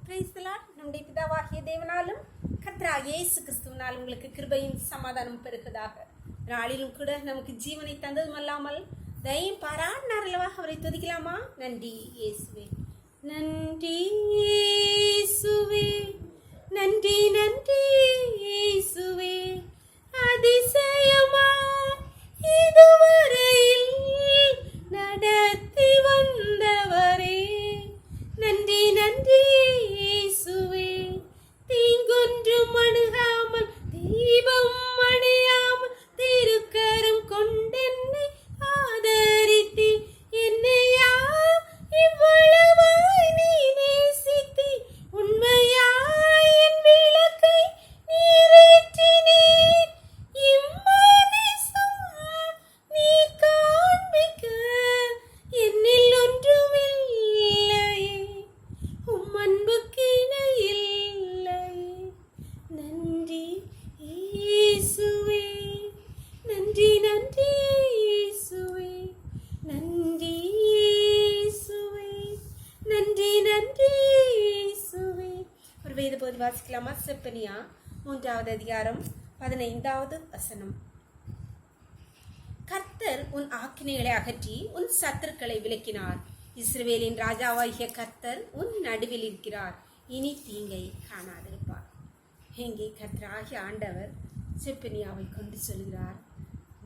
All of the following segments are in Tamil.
Praise the Lord. நம்முடைய பிதாவாகிய தேவனாலும் கர்த்தராகிய இயேசு கிறிஸ்துவினால் உங்களுக்கு கிருபையும் சமாதானம் பெருகுவதாக. நாளிலும் கூட நமக்கு ஜீவனை தந்ததும் அல்லாமல் தயையும் பாராட்டினார் அல்லவா, அவரை துதிக்கலாமா? நன்றி இயேசுவே, நன்றி இயேசுவே, நன்றி நன்றி இயேசுவே, அதிசயமா இதுவரையில் நடத்தி வந்தவரே, நன்றி நன்றி இயேசுவே, தீங்கொன்றும் அணுகாமல் தீபம் அணையாமல் திருக்கரம் கொண்டென்னை ஆதரித்தி, என்னையா இவ்வளவாய் நீ நேசித்தி, உண்மையாய் என் விளக்கை நீரேற்றினீர், இம்மானேசம் நீ காண்பிக்க என்னில் ஒன்றுமில்லையே, உம் அன்புக்கு இணையில்லையே, நன்றி இயேசுவே, நன்றி நன்றி இயேசுவே, நன்றி இயேசுவே, நன்றி நன்றி இயேசுவே. ஒரு வேத பகுதி வாசிக்கலாமா? செப்பனியா 3வது அதிகாரம் 15வது வசனம். கர்த்தர் உன் ஆக்கினைகளை அகற்றி உன் சத்துருக்களை விலக்கினார். இஸ்ரவேலின் ராஜாவாகிய கர்த்தர் உன் நடுவில் இருக்கிறார், இனி தீங்கை காணாதிருப்பார். எங்கே கர்த்தராகிய ஆண்டவர் செப்பனியாவை கொண்டு சொல்கிறார்,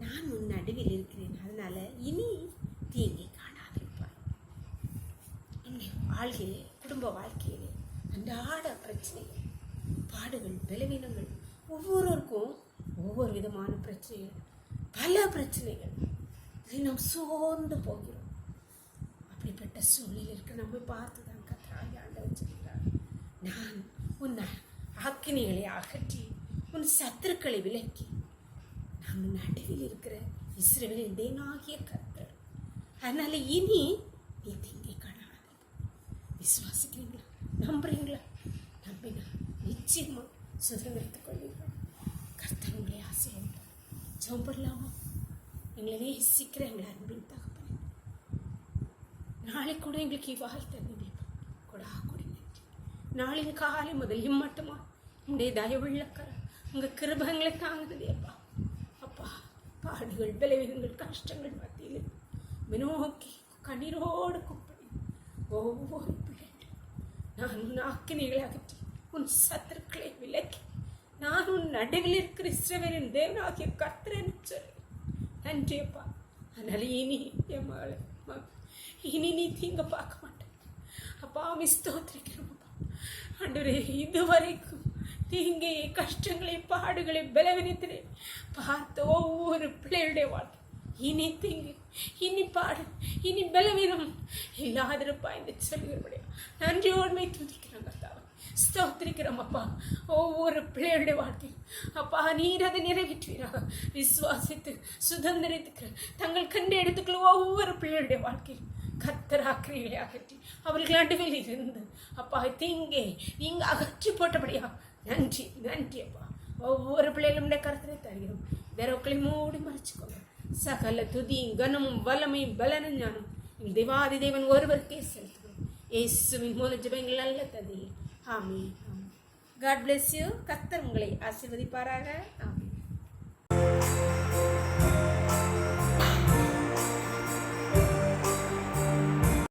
நான் உன் நடுவில் இருக்கிறேன், அதனால இனி தீங்கை காணாதிருப்பார். என்னுடைய வாழ்க்கையிலே, குடும்ப வாழ்க்கையிலே அன்றாட பிரச்சனைகள், பாடுகள், பலவீனங்கள், ஒவ்வொருவருக்கும் ஒவ்வொரு விதமான பிரச்சனைகள், பல பிரச்சனைகள். இதை நாம் சோர்ந்து போகிறோம். அப்படிப்பட்ட சூழ்நிலை இருக்க நம்மை பார்த்து தான் கர்த்தராகிய ஆண்டவர் சொல்கிறார், நான் உன் ஆக்கினைகளை அகற்றி உன் சத்துருக்களை விலக்கி நான் உன் நடுவில் இருக்கிற இஸ்ரவேலின் தேவனாகிய கர்த்தர், அதனால இனி நீ தீங்கை காணாது. விசுவாசிக்கிறீங்களா? நம்புறீங்களா? நம்பினா நிச்சயமா சுதந்திரத்துக் கொள்வீர்கள். கர்த்தர் உங்களை ஆசீர்வதிப்பார். ஜெபம் பண்ணலாமா? எங்களை நேசிக்கிற எங்களை அன்பின் தகப்பனே, நாளை கூட எங்களுக்கு இவ்வாறு தந்தீங்க கொடா கொடி நன்றி. நாளின் காலை முதல் இம்மட்டுமா உங்களுடைய தயவுள்ள உங்கள் கிருபங்களை தாங்குதேப்பா. அப்பா, பாடுகள், பலவீனங்கள், கஷ்டங்கள் மத்தியில் வினோக்கி கண்ணீரோடு கூப்பிடு ஒவ்வொரு பிள்ளைகள், நான் உன் ஆக்கினைகளை அகற்றி உன் சத்துருக்களை விலக்கி நான் உன் நடுவில் இருக்கிற இஸ்ரவேலின் தேவனாகிய கர்த்தரேன்னு சொல்லி நன்றியப்பா. அதனால இனி என் மகளை இனி நீ தீங்க பார்க்க மாட்டேன் அப்பா. ஸ்தோத்திரிக்கிறோம்ப்பா ஆண்டவரே, இதுவரைக்கும் தீங்கையை, கஷ்டங்களை, பாடுகளை, பலவீனத்திலே பார்த்த ஒவ்வொரு பிள்ளைகளுடைய வாழ்க்கை இனி தீங்கு, இனி பாடு, இனி பலவீனம் இல்லாதிருப்பா என்று சொல்லுகிறபடியா நன்றியோன்மை துதிக்கிறாங்க. ஸ்தோத்திரிக்கிறோம் அப்பா. ஒவ்வொரு பிள்ளைகளுடைய வாழ்க்கை அப்பா நீர் அதை நிறைவேற்றுவீராக. விசுவாசித்து சுதந்திரத்துக்கு தங்கள் கண்டு எடுத்துக்கொள்ள ஒவ்வொரு பிள்ளைகளுடைய வாழ்க்கையில் கர்த்தராக்கினைகளை அகற்றி அவர்கள் நடுவில் இருந்து அப்பா தீங்கே நீங்க அகற்றி போட்டபடியா நன்றி நன்றி அப்பா. ஒவ்வொரு பிள்ளைகளுடைய கருத்தினை தருகிறோம். வேறொக்களை மூடி மறைச்சுக்கோங்க. சகல துதியும் கனமும் வல்லமையும் பலனும் ஞானம் எங்கள் தேவாதி தேவன் ஒருவருக்கே செலுத்துகிறோம். இயேசுவின் மூல ஜெபங்கள் நல்ல தந்தையே, ஆமென். God bless you. கர்த்தர் உங்களை ஆசீர்வதிப்பாராக. ஆமென்.